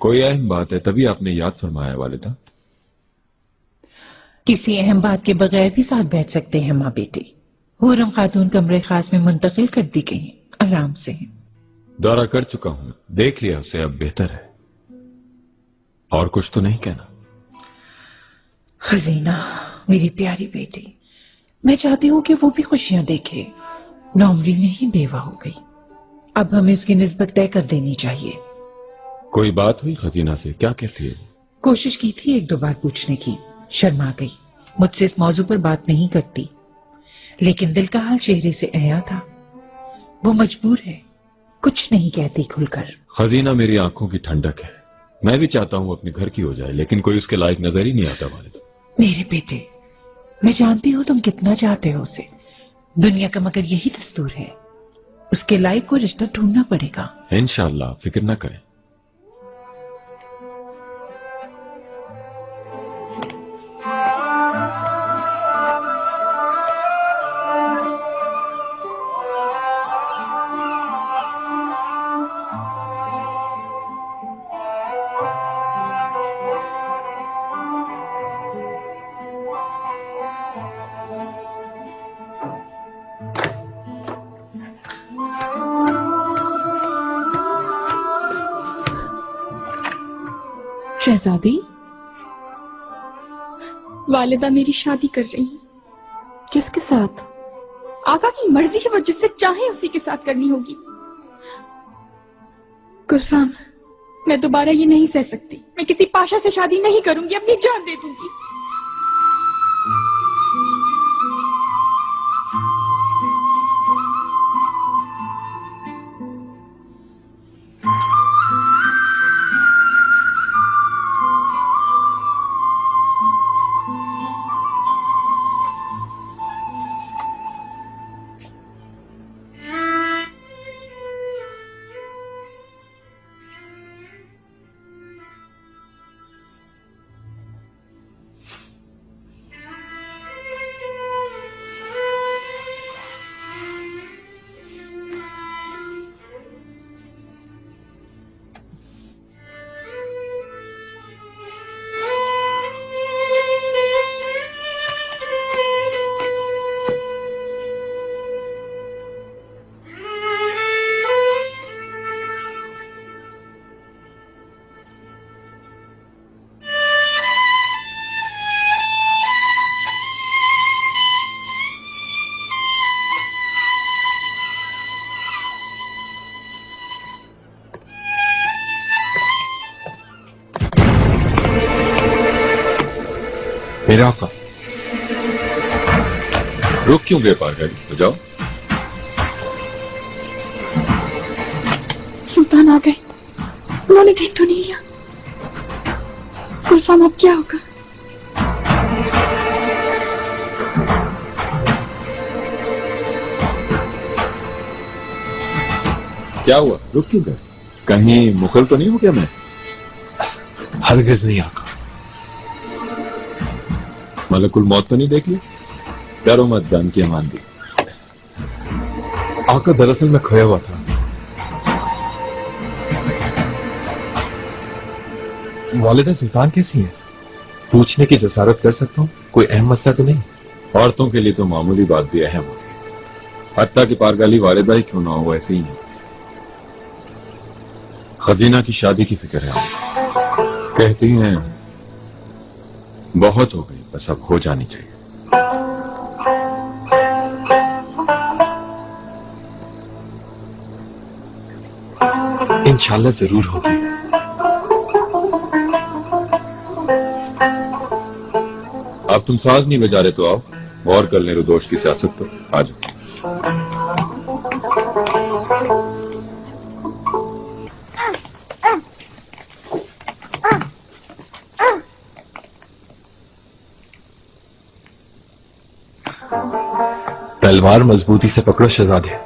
कोई अहम बात है तभी आपने याद फरमाया वालिदा। किसी अहम बात के बगैर भी साथ बैठ सकते हैं माँ बेटे। हुरम खातून कमरे खास में मुंतकिल कर दी गई हैं, आराम से हैं। दौरा कर चुका हूं, देख लिया उसे, अब बेहतर है। और कुछ तो नहीं कहना? खजीना मेरी प्यारी बेटी, मैं चाहती हूँ कि वो भी खुशियां देखे। नौमरी में ही बेवा हो गई, अब हमें उसकी निस्बत तय कर देनी चाहिए। कोई बात हुई खजीना से? क्या कहती है? कोशिश की थी एक दो बार पूछने की, शर्मा गई। मुझसे इस मौजू पर बात नहीं करती, लेकिन दिल का हाल चेहरे से अया था। वो मजबूर है, कुछ नहीं कहती खुलकर। खजीना मेरी आंखों की ठंडक है। मैं भी चाहता हूँ अपने घर की हो जाए, लेकिन कोई उसके लायक नजर ही नहीं आता वालिदा। मेरे बेटे, मैं जानती हूँ तुम कितना चाहते हो उसे। दुनिया का मगर यही दस्तूर है, उसके लायक को रिश्ता ढूंढना पड़ेगा। इंशाअल्लाह, फिक्र न करें। शहजादी, वालिदा मेरी शादी कर रही हैं। किसके साथ? आका की मर्जी है, वो जिससे चाहे उसी के साथ करनी होगी। गुलफाम, मैं दोबारा ये नहीं सह सकती। मैं किसी पाशा से शादी नहीं करूंगी, अपनी जान दे दूंगी। मेरे आका, रुक क्यों गए पागल? तो जाओ। सुल्तान आ गए, उन्होंने देख तो नहीं लिया। गुलफाम, अब क्या होगा? क्या हुआ? रुक क्यों गए? कहीं मुखल तो नहीं हो गया मैं? हरगिज नहीं आका। मलकुल मौत तो नहीं देख लिया? डरो मत, जान की अमान दी। आका, दरअसल मैं खोया हुआ था। वालिदा सुल्तान कैसी हैं? पूछने की जसारत कर सकता हूँ? कोई अहम मसला तो नहीं? औरतों के लिए तो मामूली बात भी अहम होती है, हत्ता कि पारगाली वालिदा ही क्यों ना हो, ऐसे ही है। खजीना की शादी की फिक्र है। कहती हैं बहुत हो गई, बस अब हो जानी चाहिए। इंशाल्लाह जरूर होगी। अब तुम साज नहीं बजा रहे तो आओ, गौर कर लें रुदोष की सियासत पर। आ जाओ। तलवार मजबूती से पकड़ो शहजादे।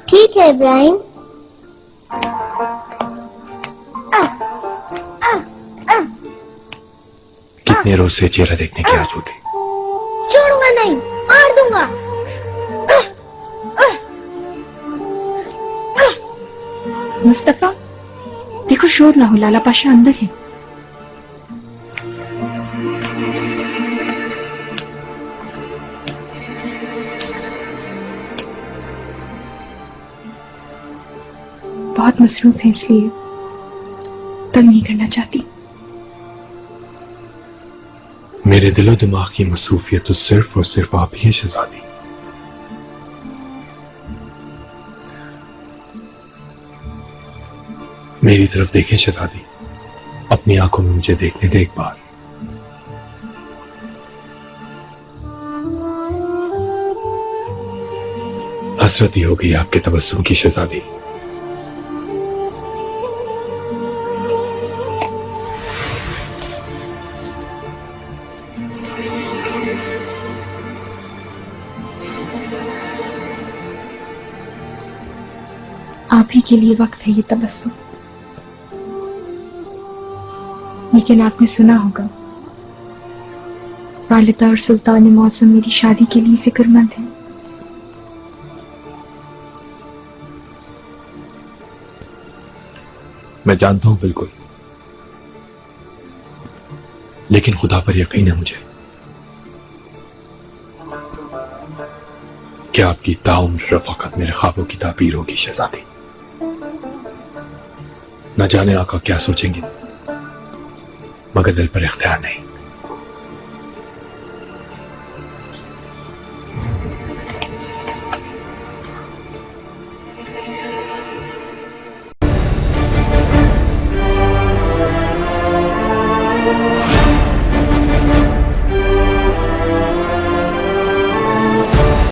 ठीक है इब्राहिम। कितने रोज से चेहरा देखने की आरज़ू थी। छोड़ूंगा नहीं, मार दूंगा। मुस्तफा, देखो बिल्कुल शोर ना हो, लाला पाशा अंदर है। बहुत मसरूफ है इसलिए तंग नहीं करना चाहती। मेरे दिलो दिमाग की मसरूफियत तो सिर्फ और सिर्फ आप ही हैं शहजादी। मेरी तरफ देखें शहजादी, अपनी आंखों में मुझे देखने दे एक बार। हसरत ही हो गई आपके तबस्सुम की शहजादी। आप ही के लिए वक्त है ये तबस्सुम। लेकिन आपने सुना होगा वालिदा और सुल्तान मौसम मेरी शादी के लिए फिक्रमंद है। मैं जानता हूं बिल्कुल, लेकिन खुदा पर यकीन है मुझे कि आपकी ताउम्र रफाकत मेरे ख्वाबों की ताबीर होगी शहजादी। न जाने आका क्या सोचेंगे, मगर दिल पर इख्तियार नहीं।